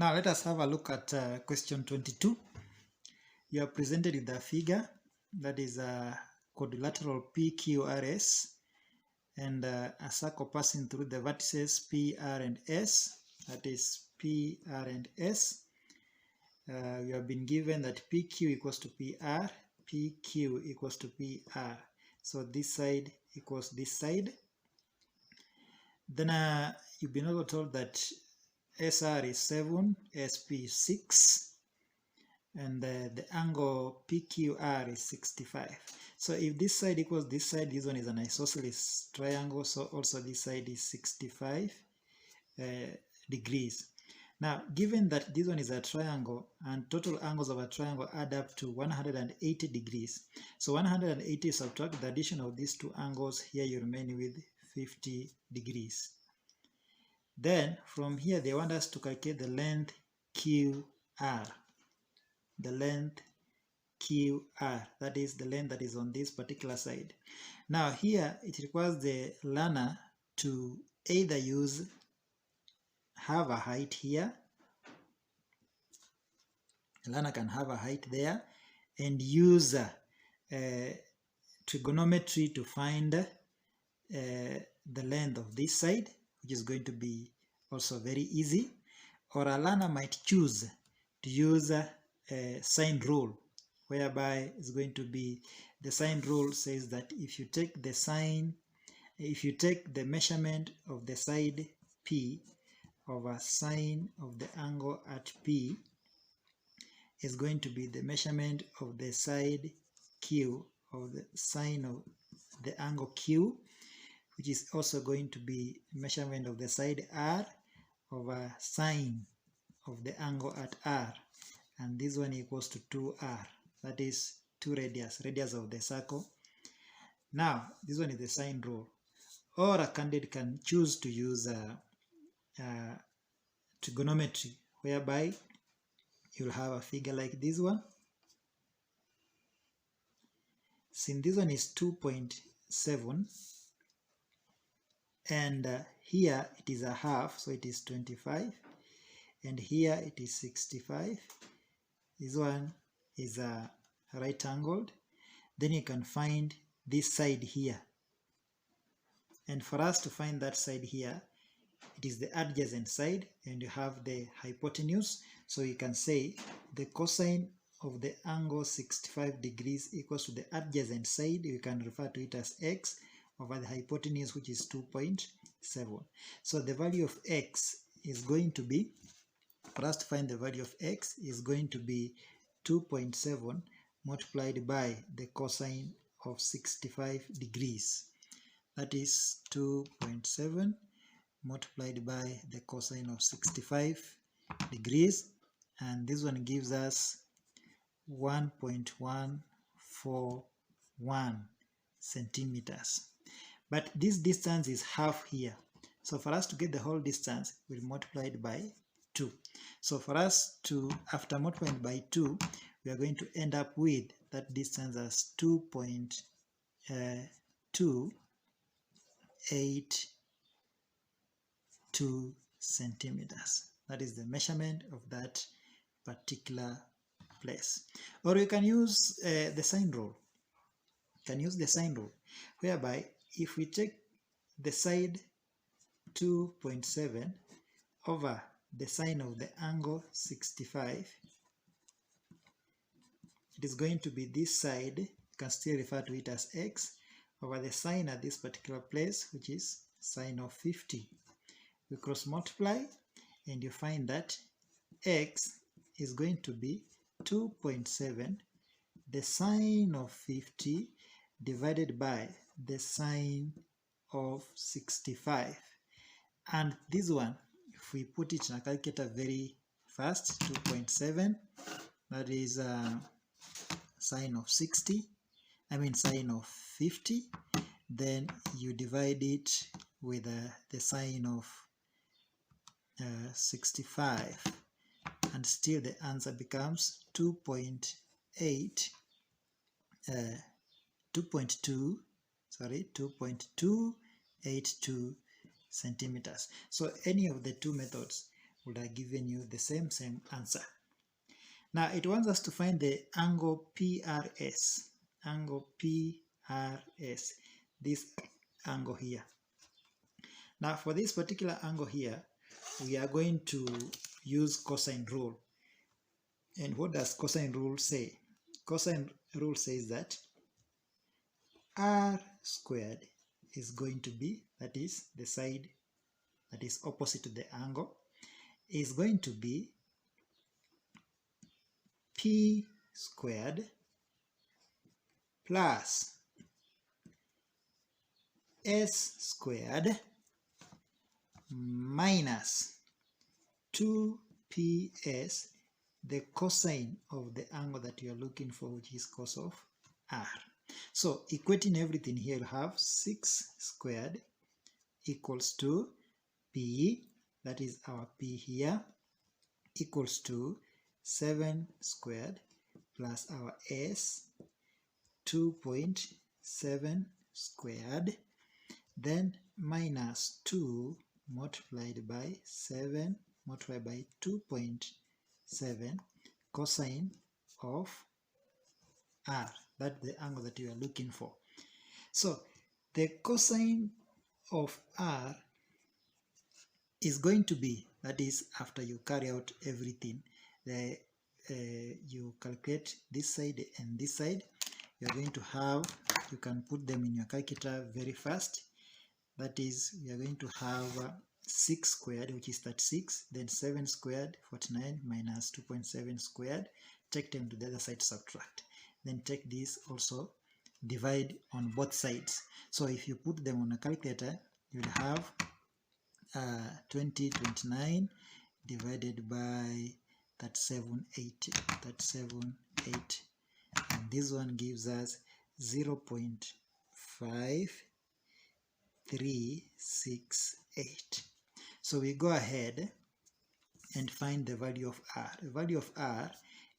Now let us have a look at question 22. You are presented with a figure that is a quadrilateral PQRS and a circle passing through the vertices P, R, and S. That is P, R, and S. You have been given that PQ equals to PR, PQ equals to PR. So this side equals this side. Then you've been also told that SR is 7, SP is 6, and the angle PQR is 65. So if this side equals this side, this one is an isosceles triangle, so also this side is 65 degrees. Now, given that this one is a triangle and total angles of a triangle add up to 180 degrees, so 180 subtract the addition of these two angles, here you remain with 50 degrees. Then from here they want us to calculate the length QR. The length QR, that is the length that is on this particular side. Now here it requires the learner to either have a height here. The learner can have a height there and use trigonometry to find the length of this side, which is going to be also very easy. Or a learner might choose to use a sine rule, whereby it's going to be, the sine rule says that if you take the measurement of the side P over sine of the angle at P is going to be the measurement of the side Q of the sine of the angle Q, which is also going to be measurement of the side R over sine of the angle at R, and this one equals to 2R, that is 2 radius of the circle. Now this one is the sine rule, or a candidate can choose to use trigonometry, whereby you'll have a figure like this one. Since this one is 2.7 and here it is a half, so it is 25, and here it is 65. This one is a right angled. Then you can find this side here, and for us to find that side here, it is the adjacent side and you have the hypotenuse, so you can say the cosine of the angle 65 degrees equals to the adjacent side. You can refer to it as x over the hypotenuse, which is 2.7. So the value of x is going to be, for us to find the value of x, is going to be 2.7 multiplied by the cosine of 65 degrees. That is 2.7 multiplied by the cosine of 65 degrees, and this one gives us 1.141 centimeters. But this distance is half here, so for us to get the whole distance, we'll multiply it by 2. So for us to, after multiplying by 2, we are going to end up with that distance as 2.282 centimeters. That is the measurement of that particular place. Or you can use the sine rule. You can use the sine rule, whereby if we take the side 2.7 over the sine of the angle 65, it is going to be this side. You can still refer to it as x over the sine at this particular place, which is sine of 50. We cross multiply and you find that x is going to be 2.7 the sine of 50 divided by the sine of 65. And this one, if we put it in a calculator very fast, 2.7, that is sine of 60, sine of 50, then you divide it with the sine of 65, and still the answer becomes 2.282 centimeters. So any of the two methods would have given you the same answer. Now it wants us to find the angle PRS. Angle PRS. This angle here. Now for this particular angle here, we are going to use cosine rule. And what does cosine rule say? Cosine rule says that r squared is going to be, that is the side that is opposite to the angle, is going to be p squared plus s squared minus 2ps, the cosine of the angle that you are looking for, which is cos of r. So equating everything here, you have 6 squared equals to p, that is our p here, equals to 7 squared plus our s, 2.7 squared, then minus 2 multiplied by 7 multiplied by 2.7 cosine of r. That's the angle that you are looking for. So the cosine of r is going to be, that is after you carry out everything, you calculate this side and this side, you are going to have, you can put them in your calculator very fast. That is, we are going to have 6 squared, which is 36, then 7 squared, 49, minus 2.7 squared, take them to the other side, subtract. Then take this also, divide on both sides. So if you put them on a calculator, you'll have 2029 divided by 37.8, and this one gives us 0.5368. So we go ahead and find the value of r. The value of r,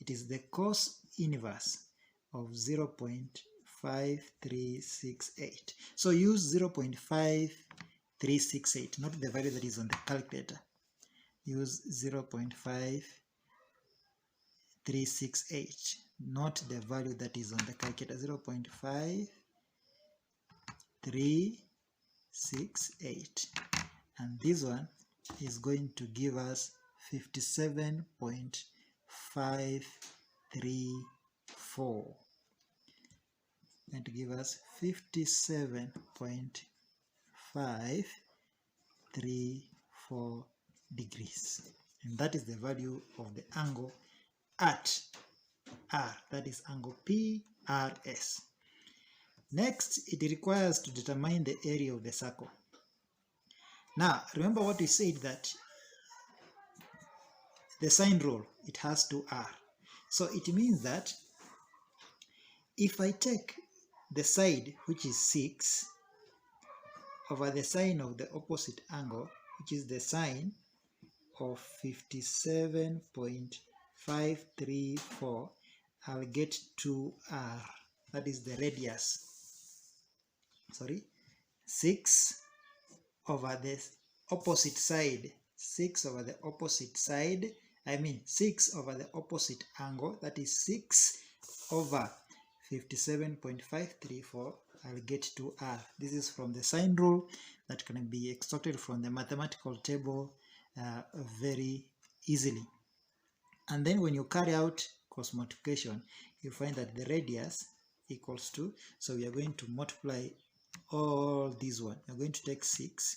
it is the cos inverse of 0.5368. So use 0.5368, not the value that is on the calculator. Use 0.5368, not the value that is on the calculator. 0.5368, and this one is going to give us 57.534, and to give us 57.534 degrees, and that is the value of the angle at r, that is angle PRS. Next, it requires to determine the area of the circle. Now, remember what we said, that the sine rule, it has to r. So it means that if I take the side, which is 6, over the sine of the opposite angle, which is the sine of 57.534, I'll get 2r, that is the radius. 6 over the opposite side, 6 over the opposite side, 6 over the opposite angle, that is 6 over 57.534, I'll get 2r. This is from the sine rule that can be extracted from the mathematical table very easily. And then when you carry out cross multiplication, you find that the radius equals to, so we are going to multiply all these one. We are going to take 6,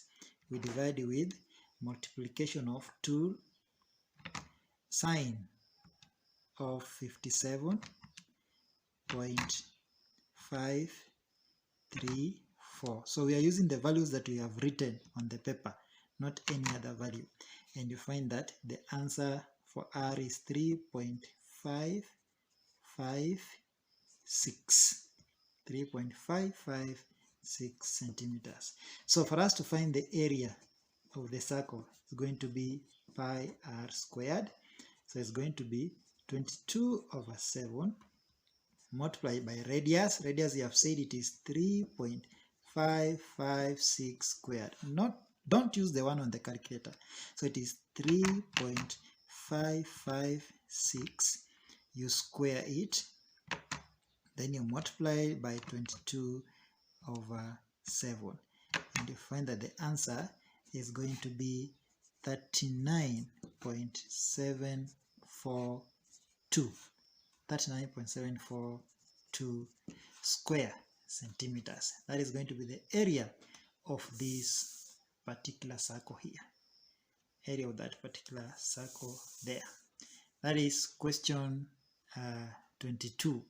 we divide with multiplication of 2 sine of 57.534. So we are using the values that we have written on the paper, not any other value, and you find that the answer for r is 3.556 centimeters. So for us to find the area of the circle, it's going to be pi r squared. So it's going to be 22/7 multiplied by radius. Radius, you have said it is 3.556 squared, not Don't use the one on the calculator. So it is 3.556. You square it, then you multiply by 22/7, and you find that the answer is going to be 39.742. 39.742 square centimeters. That is going to be the area of this particular circle here. Area of that particular circle there. That is question 22.